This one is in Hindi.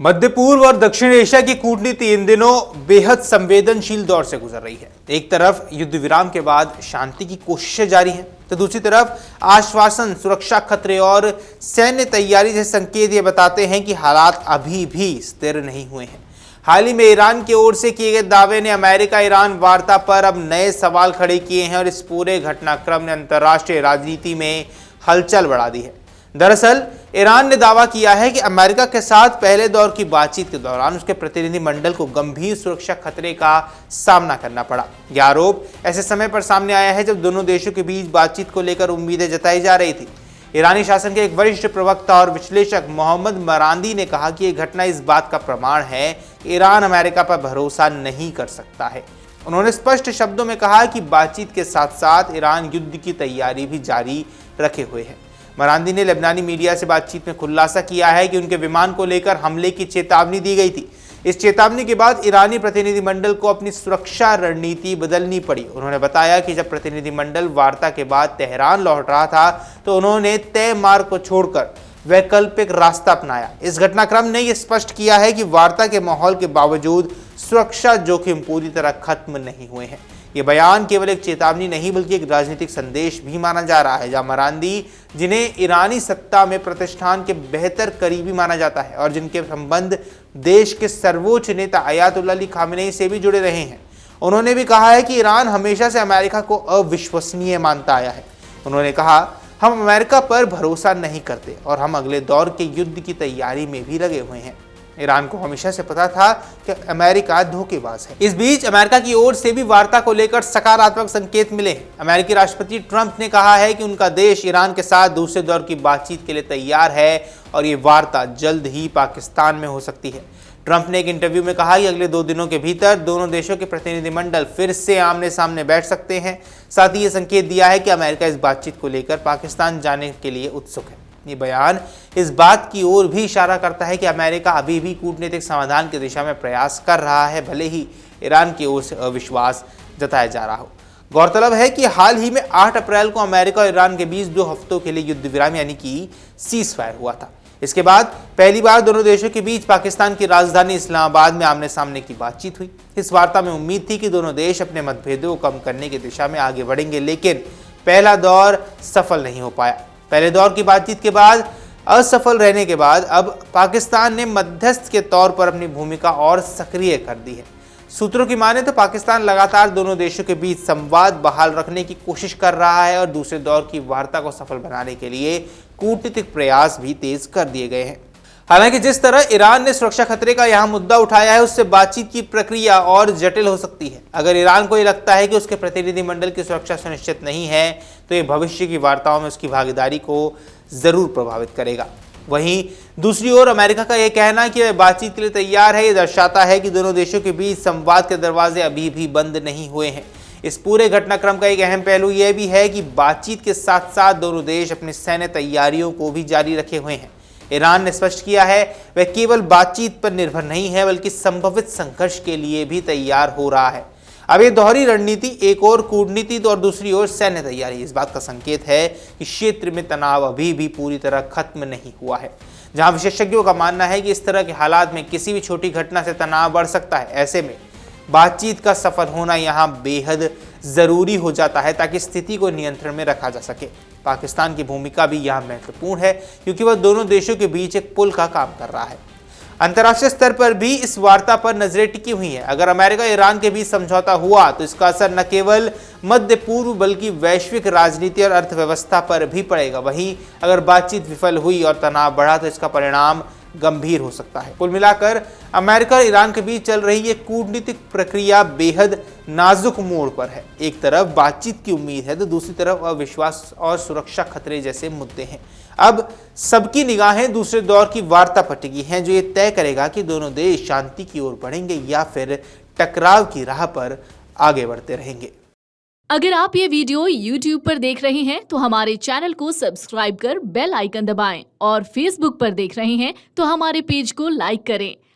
मध्य पूर्व और दक्षिण एशिया की कूटनीति इन दिनों बेहद संवेदनशील दौर से गुजर रही है। एक तरफ युद्ध विराम के बाद शांति की कोशिशें जारी हैं, तो दूसरी तरफ आश्वासन, सुरक्षा खतरे और सैन्य तैयारी जैसे संकेत ये बताते हैं कि हालात अभी भी स्थिर नहीं हुए हैं। हाल ही में ईरान की ओर से किए गए दावे ने अमेरिका ईरान वार्ता पर अब नए सवाल खड़े किए हैं और इस पूरे घटनाक्रम ने अंतर्राष्ट्रीय राजनीति में हलचल बढ़ा दी है। दरअसल ईरान ने दावा किया है कि अमेरिका के साथ पहले दौर की बातचीत के दौरान उसके प्रतिनिधिमंडल को गंभीर सुरक्षा खतरे का सामना करना पड़ा। यह आरोप ऐसे समय पर सामने आया है जब दोनों देशों के बीच बातचीत को लेकर उम्मीदें जताई जा रही थी। ईरानी शासन के एक वरिष्ठ प्रवक्ता और विश्लेषक मोहम्मद मरांदी ने कहा कि यह घटना इस बात का प्रमाण है कि ईरान अमेरिका पर भरोसा नहीं कर सकता है। उन्होंने स्पष्ट शब्दों में कहा कि बातचीत के साथ साथ ईरान युद्ध की तैयारी भी जारी रखे हुए है। मरांदी ने लेबनानी मीडिया से बातचीत में खुलासा किया है कि उनके विमान को लेकर हमले की चेतावनी दी गई थी। इस चेतावनी के बाद ईरानी प्रतिनिधिमंडल को अपनी सुरक्षा रणनीति बदलनी पड़ी। उन्होंने बताया कि जब प्रतिनिधिमंडल वार्ता के बाद तेहरान लौट रहा था तो उन्होंने तय मार्ग को छोड़कर वैकल्पिक रास्ता अपनाया। इस घटनाक्रम ने यह स्पष्ट किया है कि वार्ता के माहौल के बावजूद सुरक्षा जोखिम पूरी तरह खत्म नहीं हुए हैं। ये बयान केवल एक चेतावनी नहीं बल्कि एक राजनीतिक संदेश भी माना जा रहा है, जहां मरांदी, जिन्हें ईरानी सत्ता में प्रतिष्ठान के बेहतर करीबी माना जाता है और जिनके संबंध देश के सर्वोच्च नेता अयातुल्लाह अली खामेनेई से भी जुड़े रहे हैं, उन्होंने भी कहा है कि ईरान हमेशा से अमेरिका को अविश्वसनीय मानता आया है। उन्होंने कहा, हम अमेरिका पर भरोसा नहीं करते और हम अगले दौर के युद्ध की तैयारी में भी लगे हुए हैं। ईरान को हमेशा से पता था कि अमेरिका धोखेबाज है। इस बीच अमेरिका की ओर से भी वार्ता को लेकर सकारात्मक संकेत मिले हैं। अमेरिकी राष्ट्रपति ट्रंप ने कहा है कि उनका देश ईरान के साथ दूसरे दौर की बातचीत के लिए तैयार है और ये वार्ता जल्द ही पाकिस्तान में हो सकती है। ट्रंप ने एक इंटरव्यू में कहा कि अगले 2 दिनों के भीतर दोनों देशों के प्रतिनिधिमंडल फिर से आमने सामने बैठ सकते हैं। साथ ही ये संकेत दिया है कि अमेरिका इस बातचीत को लेकर पाकिस्तान जाने के लिए उत्सुक है। ये बयान इस बात की ओर भी इशारा करता है कि अमेरिका अभी भी कूटनीतिक समाधान की दिशा में प्रयास कर रहा है, भले ही ईरान की ओर से अविश्वास जताया जा रहा हो। गौरतलब है कि हाल ही में 8 अप्रैल को अमेरिका और ईरान के बीच 2 हफ्तों के लिए युद्ध विराम यानी कि सीज फायर हुआ था। इसके बाद पहली बार दोनों देशों के बीच पाकिस्तान की राजधानी इस्लामाबाद में आमने सामने की बातचीत हुई। इस वार्ता में उम्मीद थी कि दोनों देश अपने मतभेदों को कम करने की दिशा में आगे बढ़ेंगे, लेकिन पहला दौर सफल नहीं हो पाया। पहले दौर की बातचीत के बाद असफल रहने के बाद अब पाकिस्तान ने मध्यस्थ के तौर पर अपनी भूमिका और सक्रिय कर दी है। सूत्रों की माने तो पाकिस्तान लगातार दोनों देशों के बीच संवाद बहाल रखने की कोशिश कर रहा है और दूसरे दौर की वार्ता को सफल बनाने के लिए कूटनीतिक प्रयास भी तेज कर दिए गए हैं। हालांकि जिस तरह ईरान ने सुरक्षा खतरे का यहां मुद्दा उठाया है, उससे बातचीत की प्रक्रिया और जटिल हो सकती है। अगर ईरान को यह लगता है कि उसके प्रतिनिधिमंडल की सुरक्षा सुनिश्चित नहीं है, तो ये भविष्य की वार्ताओं में उसकी भागीदारी को जरूर प्रभावित करेगा। वहीं दूसरी ओर अमेरिका का यह कहना कि वह बातचीत के लिए तैयार है, यह दर्शाता है कि दोनों देशों के बीच संवाद के दरवाजे अभी भी बंद नहीं हुए हैं। इस पूरे घटनाक्रम का एक अहम पहलू यह भी है कि बातचीत के साथ साथ दोनों देश अपनी सैन्य तैयारियों को भी जारी रखे हुए हैं। ईरान ने स्पष्ट किया है वह केवल बातचीत पर निर्भर नहीं है बल्कि संभावित संघर्ष के लिए भी तैयार हो रहा है। अब ये दोहरी रणनीति, एक और कूटनीति और दूसरी ओर सैन्य तैयारी, इस बात का संकेत है कि क्षेत्र में तनाव अभी भी पूरी तरह खत्म नहीं हुआ है। जहां विशेषज्ञों का मानना है कि इस तरह के हालात में किसी भी छोटी घटना से तनाव बढ़ सकता है, ऐसे में बातचीत का सफल होना यहाँ बेहद जरूरी हो जाता है ताकि स्थिति को नियंत्रण में रखा जा सके। पाकिस्तान की भूमिका भी यहाँ महत्वपूर्ण है क्योंकि वह दोनों देशों के बीच एक पुल का काम कर रहा है। अंतर्राष्ट्रीय स्तर पर भी इस वार्ता पर नजरें टिकी हुई हैं। अगर अमेरिका ईरान के बीच समझौता हुआ तो इसका असर न केवल मध्य पूर्व बल्कि वैश्विक राजनीति और अर्थव्यवस्था पर भी पड़ेगा। वहीं अगर बातचीत विफल हुई और तनाव बढ़ा तो इसका परिणाम गंभीर हो सकता है। कुल मिलाकर अमेरिका और ईरान के बीच चल रही ये कूटनीतिक प्रक्रिया बेहद नाजुक मोड़ पर है। एक तरफ बातचीत की उम्मीद है तो दूसरी तरफ अविश्वास और सुरक्षा खतरे जैसे मुद्दे हैं। अब सबकी निगाहें दूसरे दौर की वार्ता पर टिकी हैं, जो ये तय करेगा कि दोनों देश शांति की ओर बढ़ेंगे या फिर टकराव की राह पर आगे बढ़ते रहेंगे। अगर आप ये वीडियो YouTube पर देख रहे हैं तो हमारे चैनल को सब्सक्राइब कर बेल आइकन दबाएं और Facebook पर देख रहे हैं तो हमारे पेज को लाइक करें।